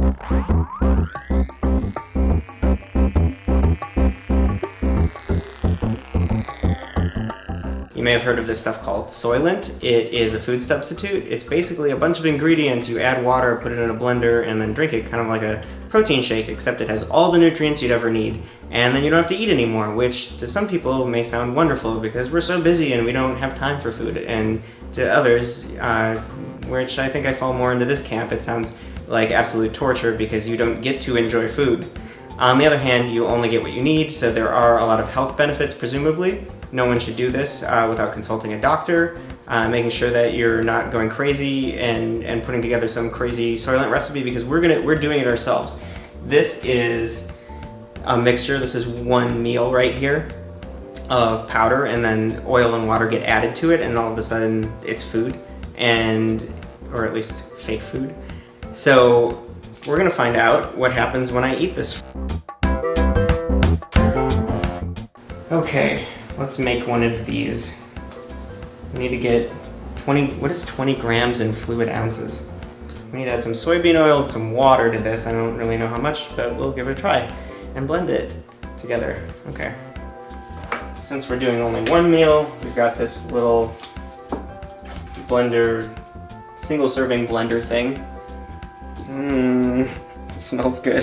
You may have heard of this stuff called Soylent. It is a food substitute. It's basically a bunch of ingredients. You add water, put it in a blender, and then drink it, kind of like a protein shake, except it has all the nutrients you'd ever need. And then you don't have to eat anymore, which to some people may sound wonderful because we're so busy and we don't have time for food. And to others, which I think I fall more into this camp, it sounds like absolute torture because you don't get to enjoy food. On the other hand, you only get what you need, so there are a lot of health benefits, presumably. No one should do this without consulting a doctor, making sure that you're not going crazy and putting together some crazy Soylent recipe because we're doing it ourselves. This is a mixture. This is one meal right here of powder, and then oil and water get added to it, and all of a sudden it's food, or at least fake food. So we're gonna find out what happens when I eat this. Okay, let's make one of these. We need to get 20 grams in fluid ounces? We need to add some soybean oil, some water to this. I don't really know how much, but we'll give it a try and blend it together. Okay. Since we're doing only one meal, we've got this little blender, single serving blender thing. Smells good.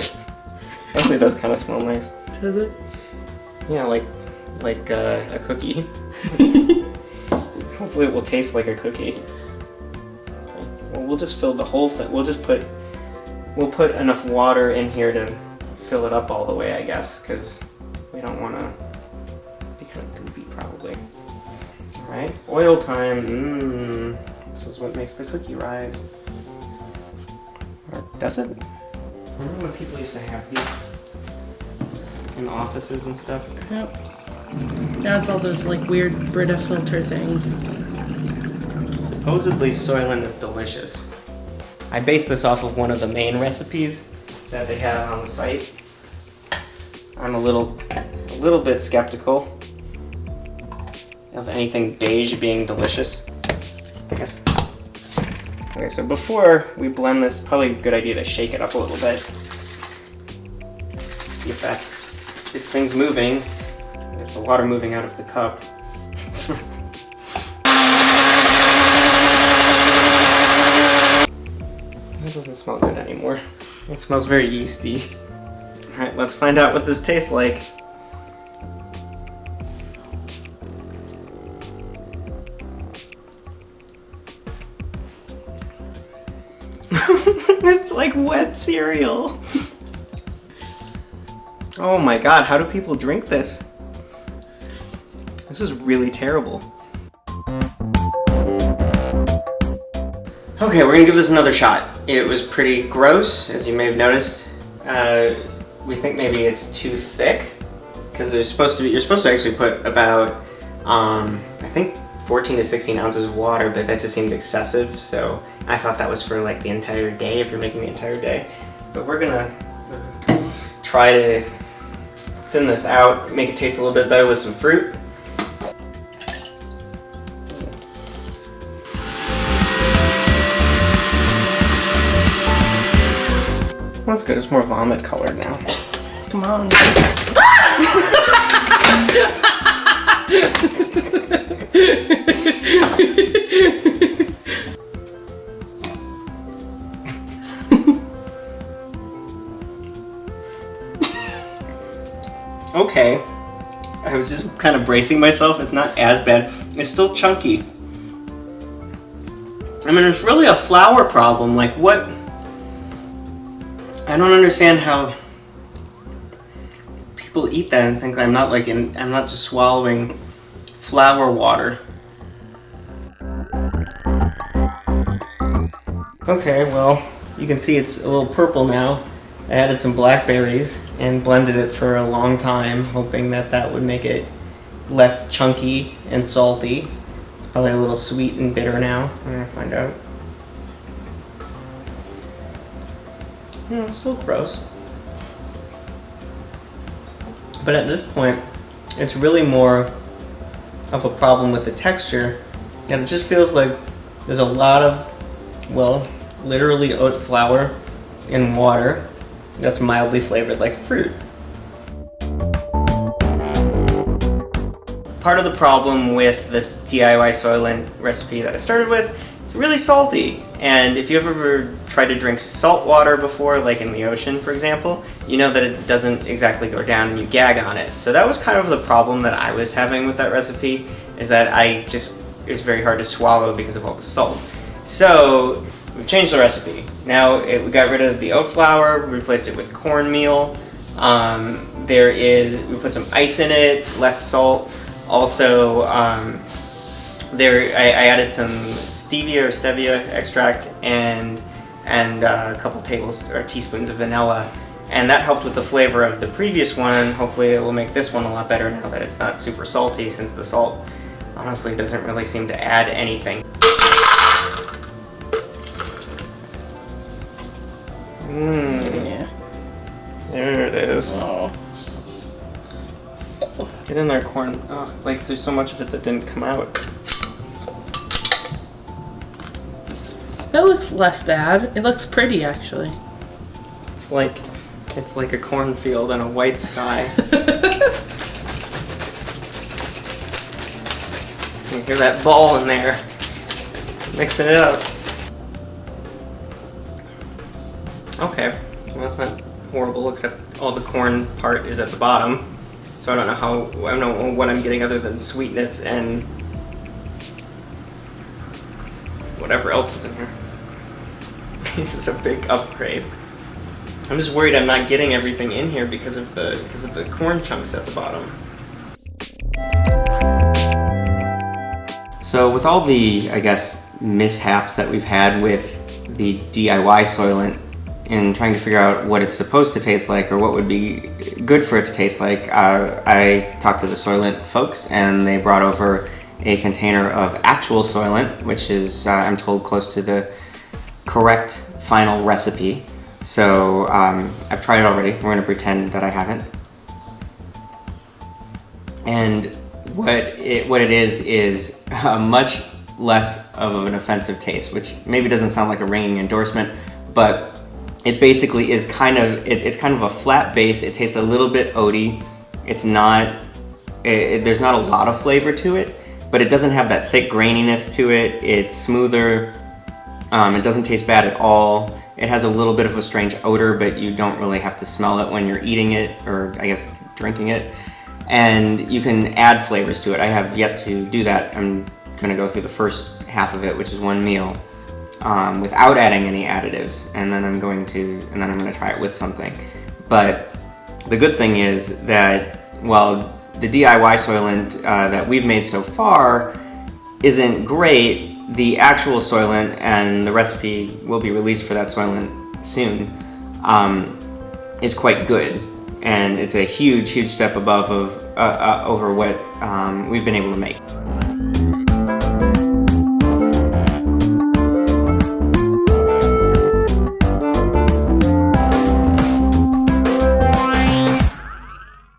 Actually, it does kind of smell nice. Does it? Yeah, like a cookie. Hopefully it will taste like a cookie. Well, we'll just fill the whole thing. We'll put enough water in here to fill it up all the way, I guess, because we don't want to be kind of goopy, probably. All right, oil time. This is what makes the cookie rise. Or does it? Remember when people used to have these in offices and stuff? Yep. Now it's all those like weird Brita filter things. Supposedly Soylent is delicious. I based this off of one of the main recipes that they have on the site. I'm a little bit skeptical of anything beige being delicious, I guess. Okay, so before we blend this, probably a good idea to shake it up a little bit. See if that gets things moving. There's the water moving out of the cup. That doesn't smell good anymore. It smells very yeasty. Alright, let's find out what this tastes like. It's like wet cereal. Oh my god, how do people drink this? This is really terrible. Okay, we're gonna give this another shot. It was pretty gross, as you may have noticed. We think maybe it's too thick because you're supposed to actually put about, I think 14 to 16 ounces of water, but that just seemed excessive. So I thought that was for like the entire day, if you're making the entire day. But we're gonna try to thin this out, make it taste a little bit better with some fruit. Well, that's good. It's more vomit colored now. Come on. Okay. I was just kind of bracing myself. It's not as bad. It's still chunky. I mean, it's really a flour problem. Like, what? I don't understand how people eat that and think I'm not just swallowing flour water. Okay, well, you can see it's a little purple now. I added some blackberries and blended it for a long time, hoping that that would make it less chunky and salty. It's probably a little sweet and bitter now. We're gonna find out. No, it's still gross. But at this point, it's really more of a problem with the texture. And it just feels like there's a lot of, well, literally oat flour in water that's mildly flavored like fruit. Part of the problem with this DIY Soylent recipe that I started with, it's really salty. And if you've ever tried to drink salt water before, like in the ocean, for example, you know that it doesn't exactly go down and you gag on it. So that was kind of the problem that I was having with that recipe, is that it was very hard to swallow because of all the salt. So we've changed the recipe. Now we got rid of the oat flour, replaced it with cornmeal. We put some ice in it, less salt. Also, I added some stevia extract and a couple teaspoons of vanilla, and that helped with the flavor of the previous one. Hopefully it will make this one a lot better now that it's not super salty, since the salt honestly doesn't really seem to add anything. Yeah. There it is. Oh. Get in there, corn. Oh, like there's so much of it that didn't come out. That looks less bad. It looks pretty, actually. It's like a cornfield and a white sky. You hear that ball in there, mixing it up. Okay, well, that's not horrible, except all the corn part is at the bottom. So I don't know what I'm getting other than sweetness and whatever else is in here. It's a big upgrade. I'm just worried I'm not getting everything in here because of the corn chunks at the bottom. So with all the, I guess, mishaps that we've had with the DIY Soylent in trying to figure out what it's supposed to taste like or what would be good for it to taste like, I talked to the Soylent folks and they brought over a container of actual Soylent, which is, I'm told, close to the correct final recipe. So I've tried it already. We're going to pretend that I haven't. And what it is a much less of an offensive taste, which maybe doesn't sound like a ringing endorsement, but it basically is it's kind of a flat base. It tastes a little bit oaty. It's not, there's not a lot of flavor to it, but it doesn't have that thick graininess to it. It's smoother. It doesn't taste bad at all. It has a little bit of a strange odor, but you don't really have to smell it when you're eating it, or I guess drinking it. And you can add flavors to it. I have yet to do that. I'm gonna go through the first half of it, which is one meal, without adding any additives, and then I'm gonna try it with something. But the good thing is that, well, the DIY Soylent that we've made so far isn't great. The actual Soylent, and the recipe will be released for that Soylent soon, is quite good, and it's a huge step above over what we've been able to make.